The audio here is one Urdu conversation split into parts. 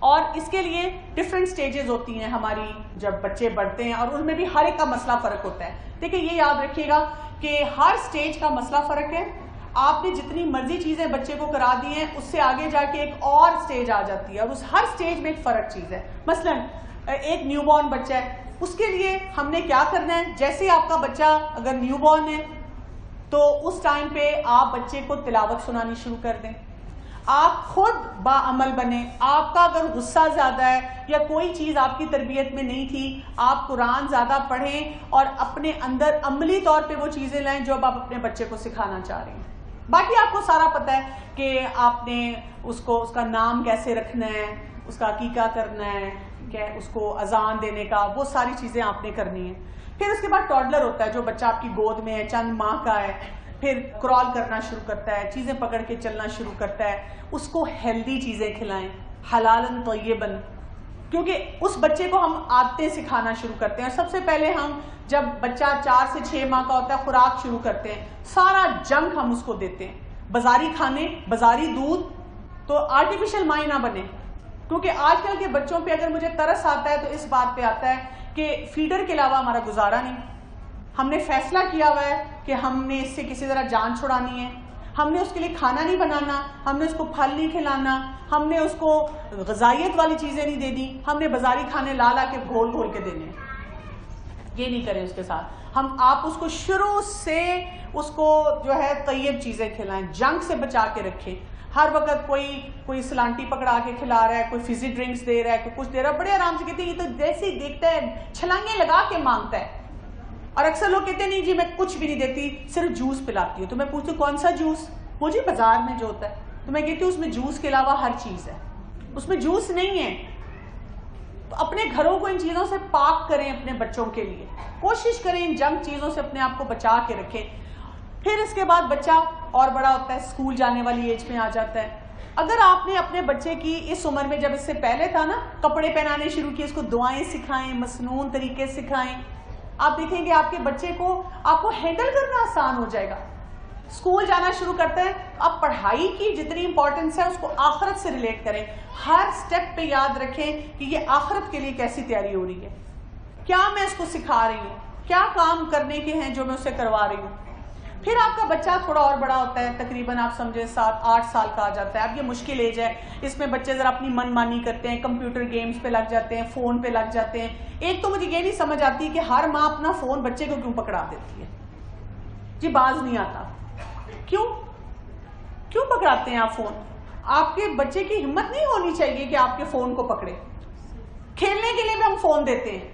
اور اس کے لیے ڈفرینٹ سٹیجز ہوتی ہیں ہماری جب بچے بڑھتے ہیں، اور ان میں بھی ہر ایک کا مسئلہ فرق ہوتا ہے. دیکھیں یہ یاد رکھیے گا کہ ہر سٹیج کا مسئلہ فرق ہے. آپ نے جتنی مرضی چیزیں بچے کو کرا دی ہیں، اس سے آگے جا کے ایک اور سٹیج آ جاتی ہے، اور اس ہر سٹیج میں ایک فرق چیز ہے. مثلا ایک نیو بورن بچہ ہے، اس کے لیے ہم نے کیا کرنا ہے؟ جیسے آپ کا بچہ اگر نیو بورن ہے تو اس ٹائم پہ آپ بچے کو تلاوت سنانی شروع کر دیں. آپ خود باعمل بنیں. آپ کا اگر غصہ زیادہ ہے یا کوئی چیز آپ کی تربیت میں نہیں تھی، آپ قرآن زیادہ پڑھیں اور اپنے اندر عملی طور پہ وہ چیزیں لائیں جو اب آپ اپنے بچے کو سکھانا چاہ رہے ہیں. باقی آپ کو سارا پتہ ہے کہ آپ نے اس کا نام کیسے رکھنا ہے، اس کا عقیقہ کرنا ہے، کہ اس کو اذان دینے کا، وہ ساری چیزیں آپ نے کرنی ہیں. پھر اس کے بعد ٹوڈلر ہوتا ہے جو بچہ آپ کی گود میں ہے، چند ماہ کا ہے، پھر کرال کرنا شروع کرتا ہے، چیزیں پکڑ کے چلنا شروع کرتا ہے. اس کو ہیلدی چیزیں کھلائیں، حلالن طیبن، کیونکہ اس بچے کو ہم عادتیں سکھانا شروع کرتے ہیں. سب سے پہلے ہم جب بچہ 4 سے 6 ماہ کا ہوتا ہے خوراک شروع کرتے ہیں، سارا جنک ہم اس کو دیتے ہیں، بازاری کھانے، بازاری دودھ. تو آرٹیفیشل ماں نہ بنے، کیونکہ آج کل کے بچوں پہ اگر مجھے ترس آتا ہے تو اس بات پہ آتا ہے کہ فیڈر کے علاوہ ہمارا گزارا نہیں. ہم نے فیصلہ کیا ہوا ہے کہ ہم نے اس سے کسی طرح جان چھڑانی ہے، ہم نے اس کے لیے کھانا نہیں بنانا، ہم نے اس کو پھل نہیں کھلانا، ہم نے اس کو غذائیت والی چیزیں نہیں دینی، ہم نے بازاری کھانے لا کے گھول کے دینے. یہ نہیں کریں اس کے ساتھ. آپ اس کو شروع سے اس کو جو ہے طیب چیزیں کھلائیں، جنک سے بچا کے رکھیں. ہر وقت کوئی سلانٹی پکڑا کے کھلا رہا ہے، کوئی فزی ڈرنکس دے رہا ہے، کوئی کچھ دے رہا ہے، بڑے آرام سے کہتے ہیں یہ تو جیسے ہی دیکھتا ہے چھلانگیں لگا کے مانگتا ہے. اور اکثر لوگ کہتے ہیں نہیں جی میں کچھ بھی نہیں دیتی، صرف جوس پلاتی ہوں. تو میں پوچھتی ہوں کون سا جوس؟ وہ جی بازار میں جو ہوتا ہے. تو میں کہتی ہوں اس میں جوس کے علاوہ ہر چیز ہے، اس میں جوس نہیں ہے. تو اپنے گھروں کو ان چیزوں سے پاک کریں اپنے بچوں کے لیے. کوشش کریں ان جنک چیزوں سے اپنے آپ کو بچا کے رکھیں. پھر اس کے بعد بچہ اور بڑا ہوتا ہے، اسکول جانے والی ایج میں آ جاتا ہے. اگر آپ نے اپنے بچے کی اس عمر میں، جب اس سے پہلے تھا نا، کپڑے پہنانے شروع کیے، اس کو دعائیں سکھائیں، مسنون طریقے سکھائیں، آپ دیکھیں گے آپ کے بچے کو آپ کو ہینڈل کرنا آسان ہو جائے گا. اسکول جانا شروع کرتا ہے، اب پڑھائی کی جتنی امپورٹنس ہے اس کو آخرت سے ریلیٹ کریں. ہر سٹیپ پہ یاد رکھیں کہ یہ آخرت کے لیے کیسی تیاری ہو رہی ہے، کیا میں اس کو سکھا رہی ہوں، کیا کام کرنے کے ہیں جو میں اسے کروا رہی ہوں. پھر آپ کا بچہ تھوڑا اور بڑا ہوتا ہے، تقریباً آپ سمجھیں 7-8 سال کا آ جاتا ہے. اب یہ مشکل ایج ہے، اس میں بچے ذرا اپنی من مانی کرتے ہیں، کمپیوٹر گیمز پہ لگ جاتے ہیں، فون پہ لگ جاتے ہیں. ایک تو مجھے یہ نہیں سمجھ آتی کہ ہر ماں اپنا فون بچے کو کیوں پکڑا دیتی ہے. جی باز نہیں آتا، کیوں پکڑاتے ہیں آپ فون؟ آپ کے بچے کی ہمت نہیں ہونی چاہیے کہ آپ کے فون کو پکڑے. کھیلنے کے لیے بھی ہم فون دیتے ہیں،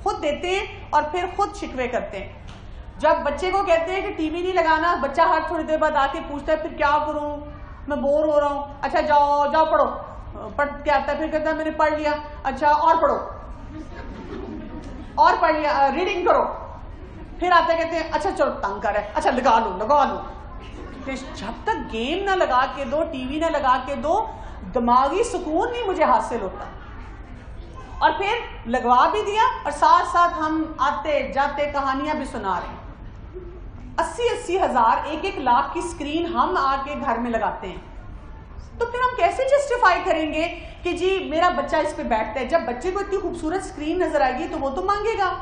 خود دیتے ہیں اور پھر خود شکوے کرتے ہیں. جب بچے کو کہتے ہیں کہ ٹی وی نہیں لگانا، بچہ ہر تھوڑی دیر بعد آ کے پوچھتا ہے پھر کیا کروں، میں بور ہو رہا ہوں. اچھا جاؤ پڑھو. پڑھ کے آتا ہے، پھر کہتا ہے میں نے پڑھ لیا. اچھا اور پڑھو، اور پڑھ لیا، ریڈنگ کرو. پھر آتا ہے کہتے ہیں اچھا چلو تنگ کر رہا ہے، اچھا لگا لو. جب تک گیم نہ لگا کے دو، ٹی وی نہ لگا کے دو، دماغی سکون نہیں مجھے حاصل ہوتا. اور پھر لگوا بھی دیا اور ساتھ ساتھ ہم آتے جاتے کہانیاں بھی سنا رہے ہیں. 80 ہزار 1 لاکھ کی اسکرین ہم آ کے گھر میں لگاتے ہیں. تو پھر ہم کیسے جسٹیفائی کریں گے کہ جی میرا بچہ اس پہ بیٹھتا ہے؟ جب بچے کو اتنی خوبصورت اسکرین نظر آئے گی تو وہ تو مانگے گا،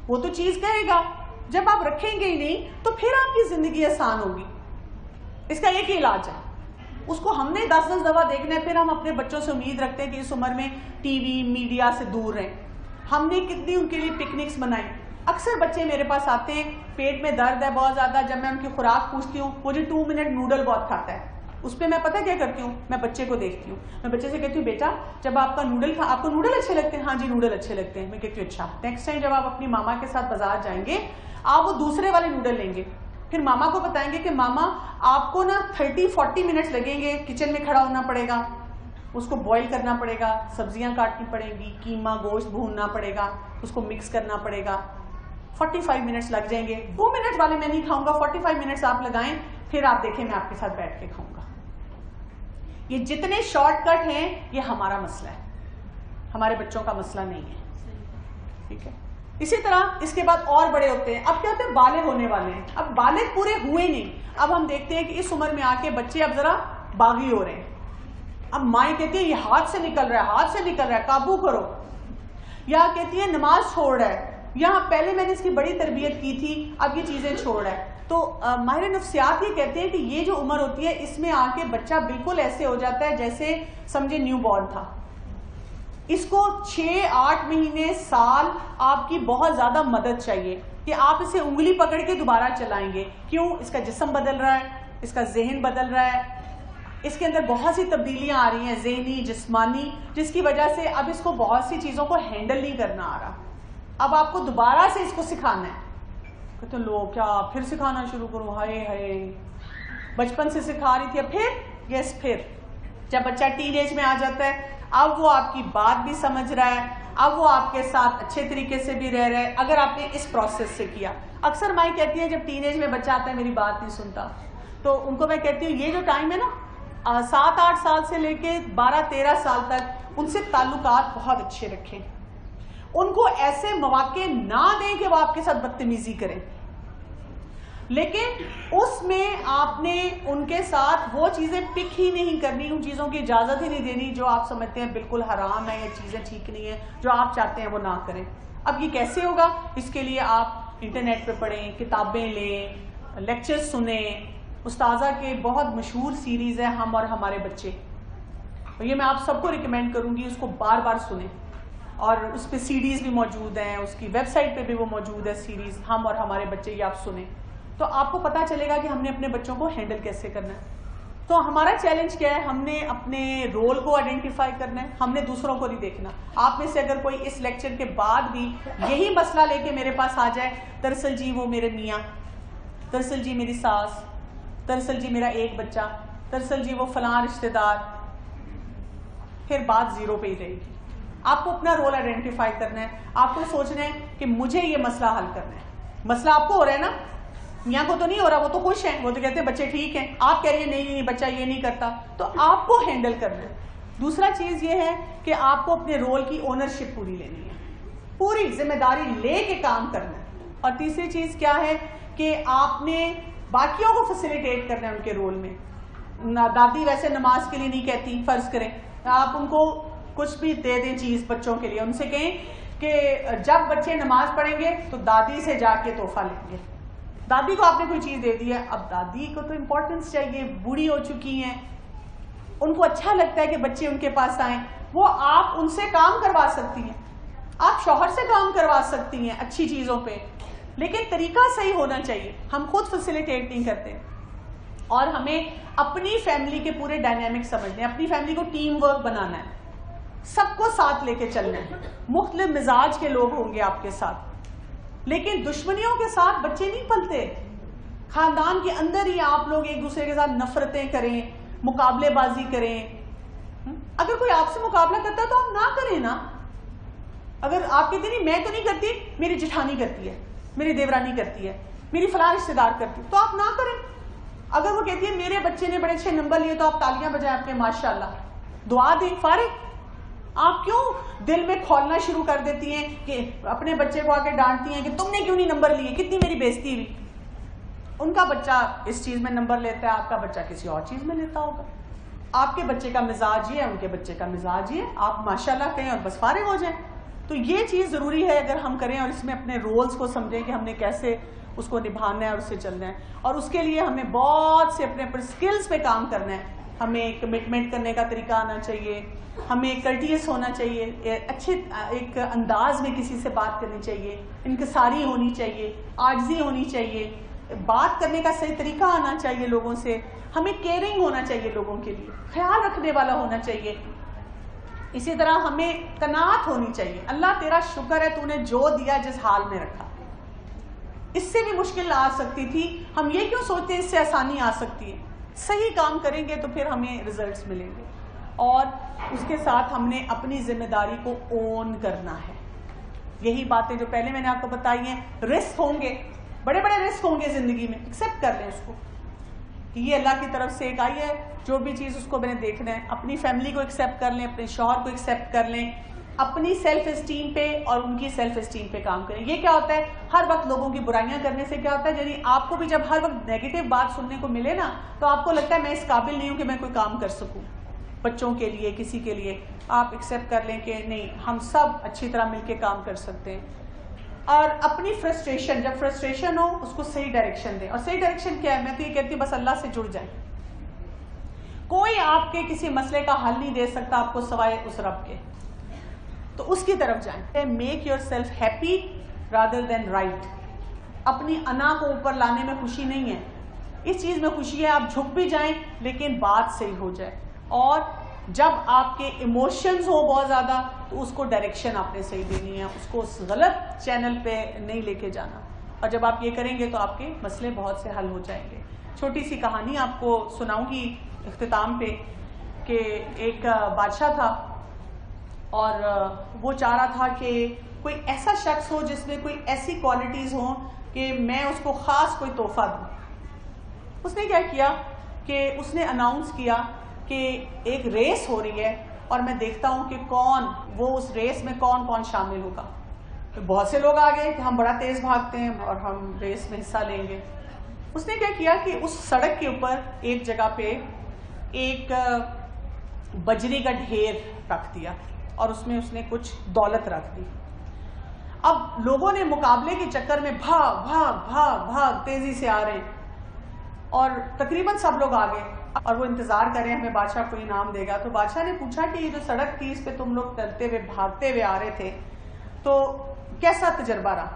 وہ تو چیز کہے گا. جب آپ رکھیں گے ہی نہیں تو پھر آپ کی زندگی آسان ہوگی. اس کا ایک ہی علاج ہے، اس کو ہم نے 10 دفعہ دیکھنا ہے. پھر ہم اپنے بچوں سے امید رکھتے ہیں کہ اس عمر میں ٹی وی میڈیا سے دور رہیں. ہم نے کتنی ان کے لیے پکنکس بنائی. اکثر بچے میرے پاس آتے ہیں، پیٹ میں درد ہے بہت زیادہ. جب میں ان کی خوراک پوچھتی ہوں، وہ جو 2 منٹ نوڈل بہت کھاتا ہے، اس پہ میں پتہ کیا کرتی ہوں، میں بچے کو دیکھتی ہوں. میں بچے سے کہتی ہوں بیٹا جب آپ کا آپ کو نوڈل اچھے لگتے ہیں؟ ہاں جی نوڈل اچھے لگتے ہیں. میں کہتی ہوں اچھا نیکسٹ ٹائم جب آپ اپنی ماما کے ساتھ بازار جائیں گے آپ وہ دوسرے والے نوڈل لیں گے. پھر ماما کو بتائیں گے کہ ماما آپ کو نا 30-40 منٹس لگیں گے، کچن میں کھڑا ہونا پڑے گا، اس کو بوائل کرنا پڑے گا، سبزیاں کاٹنی پڑیں گی، قیمہ گوشت بھوننا پڑے گا، اس کو مکس کرنا پڑے گا. 45 منٹس لگ جائیں گے. 2 منٹ والے میں نہیں کھاؤں گا، 45 منٹس آپ لگائیں، پھر آپ دیکھیں میں آپ کے ساتھ بیٹھ کے کھاؤں گا. یہ جتنے شارٹ کٹ ہیں یہ ہمارا مسئلہ ہے، ہمارے بچوں کا مسئلہ نہیں ہے. ٹھیک ہے. اسی طرح اس کے بعد اور بڑے ہوتے ہیں. اب کیا ہوتے ہیں، بالغ ہونے والے ہیں. اب بالغ پورے ہوئے نہیں. اب ہم دیکھتے ہیں کہ اس عمر میں آ کے بچے اب ذرا باغی ہو رہے ہیں. اب مائیں کہتی ہیں یہ ہاتھ سے نکل رہا ہے، ہاتھ سے نکل رہا ہے، قابو کرو. یا کہتی ہے نماز چھوڑ رہا ہے، یہاں پہلے میں نے اس کی بڑی تربیت کی تھی اب یہ چیزیں چھوڑ رہا ہے. تو ماہر نفسیات یہ کہتے ہیں کہ یہ جو عمر ہوتی ہے اس میں آ کے بچہ بالکل ایسے ہو جاتا ہے جیسے سمجھے نیو بورن تھا. اس کو 6-8 مہینے سال آپ کی بہت زیادہ مدد چاہیے کہ آپ اسے انگلی پکڑ کے دوبارہ چلائیں گے. کیوں؟ اس کا جسم بدل رہا ہے، اس کا ذہن بدل رہا ہے، اس کے اندر بہت سی تبدیلیاں آ رہی ہیں ذہنی جسمانی، جس کی وجہ سے اب اس کو بہت سی چیزوں کو ہینڈل نہیں کرنا آ رہا. اب آپ کو دوبارہ سے اس کو سکھانا ہے. کہتے ہیں لو کیا پھر سکھانا شروع کروں؟ ہائے ہائے، بچپن سے سکھا رہی تھی اب پھر؟ یس پھر. جب بچہ ٹین ایج میں آ جاتا ہے اب وہ آپ کی بات بھی سمجھ رہا ہے، اب وہ آپ کے ساتھ اچھے طریقے سے بھی رہ رہا ہے اگر آپ نے اس پروسیس سے کیا. اکثر مائیں کہتی ہیں جب ٹین ایج میں بچہ آتا ہے میری بات نہیں سنتا، تو ان کو میں کہتی ہوں یہ جو ٹائم ہے نا 7-8 سال سے لے کے 12-13 سال تک ان سے تعلقات بہت اچھے رکھیں. ان کو ایسے مواقع نہ دیں کہ وہ آپ کے ساتھ بدتمیزی کریں، لیکن اس میں آپ نے ان کے ساتھ وہ چیزیں پک ہی نہیں کرنی، ان چیزوں کی اجازت ہی نہیں دینی جو آپ سمجھتے ہیں بالکل حرام ہے، یہ چیزیں ٹھیک نہیں ہیں، جو آپ چاہتے ہیں وہ نہ کریں. اب یہ کیسے ہوگا؟ اس کے لیے آپ انٹرنیٹ پہ پڑھیں، کتابیں لیں، لیکچر سنیں. استاذہ کے بہت مشہور سیریز ہے ہم اور ہمارے بچے، اور یہ میں آپ سب کو ریکمینڈ کروں گی اس کو بار بار سنیں. اور اس پہ سی ڈیز بھی موجود ہیں، اس کی ویب سائٹ پہ بھی وہ موجود ہے سیریز ہم اور ہمارے بچے، یہ آپ سنیں تو آپ کو پتا چلے گا کہ ہم نے اپنے بچوں کو ہینڈل کیسے کرنا ہے. تو ہمارا چیلنج کیا ہے؟ ہم نے اپنے رول کو آئیڈینٹیفائی کرنا ہے، ہم نے دوسروں کو نہیں دیکھنا. آپ میں سے اگر کوئی اس لیکچر کے بعد بھی یہی مسئلہ لے کے میرے پاس آ جائے، دراصل جی وہ میرے میاں، دراصل جی میری ساس، دراصل جی میرا ایک بچہ، دراصل جی وہ فلاں رشتہ دار، پھر بات زیرو پہ ہی رہے گی. آپ کو اپنا رول آئیڈینٹیفائی کرنا ہے، آپ کو سوچنا ہے کہ مجھے یہ مسئلہ حل کرنا ہے. مسئلہ آپ کو ہو رہا ہے نا، میاں کو تو نہیں ہو رہا، وہ تو خوش ہیں، وہ تو کہتے ہیں بچے ٹھیک ہیں. آپ کہہ رہی ہیں نہیں بچہ یہ نہیں کرتا، تو آپ کو ہینڈل کرنا ہے. دوسرا چیز یہ ہے کہ آپ کو اپنے رول کی اونرشپ پوری لینی ہے، پوری ذمہ داری لے کے کام کرنا ہے. اور تیسری چیز کیا ہے کہ آپ نے باقیوں کو فیسیلیٹیٹ کرنا ہے ان کے رول میں. دادی ویسے نماز کے لیے نہیں کہتی، فرض کریں آپ ان کو کچھ بھی دے دیں چیز بچوں کے لیے، ان سے کہیں کہ جب بچے نماز پڑھیں گے تو دادی سے جا کے تحفہ لیں گے. دادی کو آپ نے کوئی چیز دے دی ہے، اب دادی کو تو امپورٹنس چاہیے، بوڑھی ہو چکی ہیں، ان کو اچھا لگتا ہے کہ بچے ان کے پاس آئیں. وہ آپ ان سے کام کروا سکتی ہیں، آپ شوہر سے کام کروا سکتی ہیں اچھی چیزوں پہ، لیکن طریقہ صحیح ہونا چاہیے. ہم خود فیسیلیٹیٹ نہیں کرتے. اور ہمیں اپنی فیملی کے پورے ڈائنامک سمجھنے ہیں، اپنی فیملی کو ٹیم ورک بنانا ہے، سب کو ساتھ لے کے چلنا ہے. مختلف مزاج کے لوگ ہوں گے آپ کے ساتھ، لیکن دشمنیوں کے ساتھ بچے نہیں پلتے. خاندان کے اندر ہی آپ لوگ ایک دوسرے کے ساتھ نفرتیں کریں، مقابلے بازی کریں. اگر کوئی آپ سے مقابلہ کرتا ہے تو آپ نہ کریں نا. اگر آپ کہتے نہیں میں تو نہیں کرتی، میری جٹھانی کرتی ہے، میری دیورانی کرتی ہے، میری فلاں رشتے دار کرتی ہے، تو آپ نہ کریں. اگر وہ کہتی ہے میرے بچے نے بڑے اچھے نمبر لیے تو آپ تالیاں بجائیں اپنے ماشاءاللہ، دعا دیں. فارغ آپ کیوں دل میں کھولنا شروع کر دیتی ہیں کہ اپنے بچے کو آ کے ڈانٹتی ہیں کہ تم نے کیوں نہیں نمبر لیے، کتنی میری بےزتی ہوئی. ان کا بچہ اس چیز میں نمبر لیتا ہے، آپ کا بچہ کسی اور چیز میں لیتا ہوگا. آپ کے بچے کا مزاج یہ ہے، ان کے بچے کا مزاج یہ ہے، آپ ماشاءاللہ کہیں اور بس فارغ ہو جائیں. تو یہ چیز ضروری ہے اگر ہم کریں اور اس میں اپنے رولز کو سمجھیں کہ ہم نے کیسے اس کو نبھانا ہے اور اس سے چلنا ہے. اور اس کے لیے ہمیں بہت سے اپنے اسکلز پہ کام کرنا ہے. ہمیں کمٹمنٹ کرنے کا طریقہ آنا چاہیے، ہمیں کرٹیس ہونا چاہیے، اچھے ایک انداز میں کسی سے بات کرنی چاہیے، انکساری ہونی چاہیے، عاجزی ہونی چاہیے، بات کرنے کا صحیح طریقہ آنا چاہیے لوگوں سے. ہمیں کیئرنگ ہونا چاہیے، لوگوں کے لیے خیال رکھنے والا ہونا چاہیے. اسی طرح ہمیں قناعت ہونی چاہیے. اللہ تیرا شکر ہے تو نے جو دیا جس حال میں رکھا. اس سے بھی مشکل آ سکتی تھی، ہم یہ کیوں سوچتے ہیں اس سے آسانی آ سکتی ہے. صحیح کام کریں گے تو پھر ہمیں ریزلٹس ملیں گے. اور اس کے ساتھ ہم نے اپنی ذمہ داری کو اون کرنا ہے. یہی باتیں جو پہلے میں نے آپ کو بتائی ہیں. رسک ہوں گے، بڑے بڑے رسک ہوں گے زندگی میں، ایکسیپٹ کر لیں اس کو کہ یہ اللہ کی طرف سے ایک آئی ہے، جو بھی چیز اس کو میں نے دیکھنا ہے. اپنی فیملی کو ایکسیپٹ کر لیں، اپنے شوہر کو ایکسیپٹ کر لیں، اپنی سیلف اسٹیم پہ اور ان کی سیلف اسٹیم پہ کام کریں. یہ کیا ہوتا ہے؟ ہر وقت لوگوں کی برائیاں کرنے سے کیا ہوتا ہے، یعنی آپ کو بھی جب ہر وقت نیگیٹو بات سننے کو ملے نا تو آپ کو لگتا ہے میں اس قابل نہیں ہوں کہ میں کوئی کام کر سکوں. بچوں کے لیے کسی کے لیے آپ ایکسیپٹ کر لیں کہ نہیں ہم سب اچھی طرح مل کے کام کر سکتے ہیں. اور اپنی فرسٹریشن، جب فرسٹریشن ہو اس کو صحیح ڈائریکشن دیں. اور صحیح ڈائریکشن کیا ہے؟ میں تو یہ کہتی ہوں بس اللہ سے جڑ جائیں. کوئی آپ کے کسی مسئلے کا حل نہیں دے سکتا آپ کو سوائے اس رب کے، تو اس کی طرف جائیں. Make your self happy rather than right. اپنی انا کو اوپر لانے میں خوشی نہیں ہے، اس چیز میں خوشی ہے آپ جھک بھی جائیں لیکن بات صحیح ہو جائے. اور جب آپ کے ایموشنز ہو بہت زیادہ تو اس کو ڈائریکشن آپ نے صحیح دینی ہے، اس کو اس غلط چینل پہ نہیں لے کے جانا. اور جب آپ یہ کریں گے تو آپ کے مسئلے بہت سے حل ہو جائیں گے. چھوٹی سی کہانی آپ کو سناؤں گی اختتام پہ کہ ایک بادشاہ تھا اور وہ چاہ رہا تھا کہ کوئی ایسا شخص ہو جس میں کوئی ایسی کوالٹیز ہوں کہ میں اس کو خاص کوئی تحفہ دوں. اس نے کیا کیا کہ اس نے اناؤنس کیا کہ ایک ریس ہو رہی ہے اور میں دیکھتا ہوں کہ کون وہ اس ریس میں کون کون شامل ہوگا. تو بہت سے لوگ آ گئے کہ ہم بڑا تیز بھاگتے ہیں اور ہم ریس میں حصہ لیں گے. اس نے کیا کیا کہ اس سڑک کے اوپر ایک جگہ پہ ایک بجری کا ڈھیر رکھ دیا اور اس میں کچھ دولت رکھ دی. اب لوگوں نے مقابلے کے چکر میں بھاگ بھاگ بھاگ بھاگ تیزی سے آ رہے ہیں اور تقریباً سب لوگ آ گئے اور وہ انتظار کریں ہمیں بادشاہ کوئی انعام دے گا. تو بادشاہ نے پوچھا کہ یہ جو سڑک تھی اس پہ تم لوگ چلتے ہوئے بھاگتے ہوئے آ رہے تھے تو کیسا تجربہ رہا؟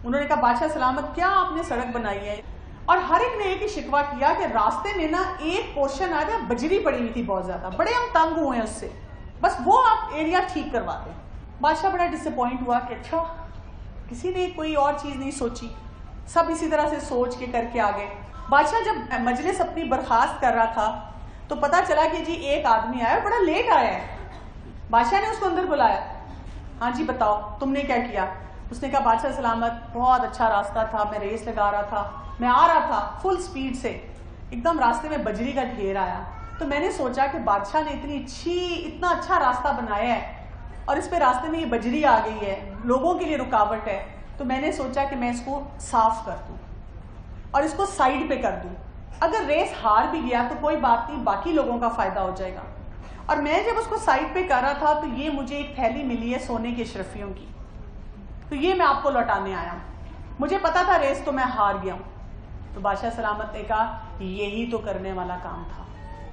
انہوں نے کہا بادشاہ سلامت کیا آپ نے سڑک بنائی ہے. اور ہر ایک نے ایک ہی شکوہ کیا کہ راستے میں نا ایک پورشن آ گیا بجری پڑی ہوئی تھی بہت زیادہ، بڑے ہم تنگ ہوئے ہیں اس سے، بس وہ آپ ایریا ٹھیک کروا دیں. بادشاہ بڑا ڈس اپوائنٹ ہوا کہ اچھا کسی نے کوئی اور چیز نہیں سوچی، سب اسی طرح سے سوچ کے کر کے آگے. بادشاہ جب مجلس اپنی برخاست کر رہا تھا تو پتا چلا کہ جی ایک آدمی آیا بڑا لیٹ آیا ہے. بادشاہ نے اس کو اندر بلایا. ہاں جی بتاؤ تم نے کیا کیا؟ اس نے کہا بادشاہ سلامت بہت اچھا راستہ تھا، میں ریس لگا رہا تھا، میں آ رہا تھا فل سپیڈ سے، ایک دم راستے میں بجری کا ڈھیر آیا تو میں نے سوچا کہ بادشاہ نے اتنا اچھا راستہ بنایا ہے اور اس پہ راستے میں یہ بجری آ گئی ہے، لوگوں کے لیے رکاوٹ ہے، تو میں نے سوچا کہ میں اس کو صاف کر دوں اور اس کو سائڈ پہ کر دوں. اگر ریس ہار بھی گیا تو کوئی بات نہیں، باقی لوگوں کا فائدہ ہو جائے گا. اور میں جب اس کو سائڈ پہ کر رہا تھا تو یہ مجھے ایک تھیلی ملی ہے سونے کے اشرفیوں کی، تو یہ میں آپ کو لوٹانے آیا ہوں. مجھے پتا تھا ریس تو میں ہار گیا ہوں. تو بادشاہ سلامت نے کہا یہی تو کرنے والا کام تھا،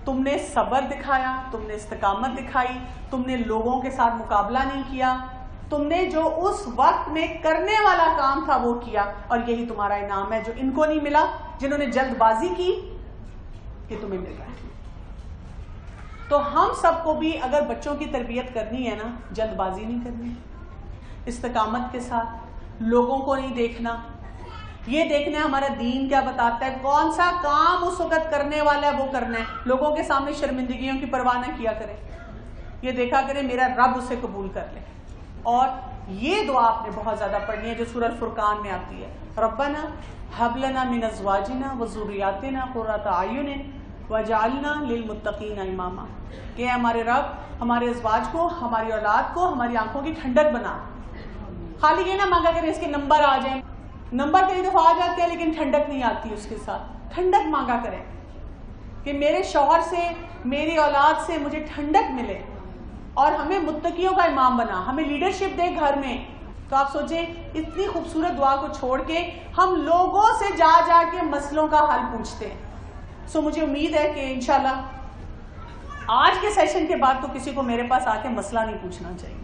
تم نے صبر دکھایا، تم نے استقامت دکھائی، تم نے لوگوں کے ساتھ مقابلہ نہیں کیا، تم نے جو اس وقت میں کرنے والا کام تھا وہ کیا، اور یہی تمہارا انعام ہے جو ان کو نہیں ملا جنہوں نے جلد بازی کی، یہ تمہیں مل رہا ہے. تو ہم سب کو بھی اگر بچوں کی تربیت کرنی ہے نا، جلد بازی نہیں کرنی، استقامت کے ساتھ، لوگوں کو نہیں دیکھنا، یہ دیکھنا ہے ہمارا دین کیا بتاتا ہے، کون سا کام اس وقت کرنے والا ہے وہ کرنا ہے. لوگوں کے سامنے شرمندگیوں کی پرواہ نہ کیا کرے، یہ دیکھا کرے میرا رب اسے قبول کر لے. اور یہ دعا آپ نے بہت زیادہ پڑھنی ہے جو سورہ الفرقان میں آتی ہے، ربنا ہب لنا من ازواجنا وذریاتنا قرۃ اعین وجعلنا للمتقین اماما، کہ ہمارے رب ہمارے ازواج کو، ہماری اولاد کو ہماری آنکھوں کی ٹھنڈک بنا. خالی یہ نہ مانگا کریں اس کے نمبر آ جائیں، نمبر کئی دفعہ آ جاتے ہیں لیکن ٹھنڈک نہیں آتی اس کے ساتھ. ٹھنڈک مانگا کریں کہ میرے شوہر سے، میری اولاد سے مجھے ٹھنڈک ملے، اور ہمیں متقیوں کا امام بنا، ہمیں لیڈرشپ دے گھر میں. تو آپ سوچیں اتنی خوبصورت دعا کو چھوڑ کے ہم لوگوں سے جا جا کے مسئلوں کا حل پوچھتے ہیں. سو مجھے امید ہے کہ انشاءاللہ آج کے سیشن کے بعد تو کسی کو میرے پاس آ کے مسئلہ نہیں پوچھنا چاہیے.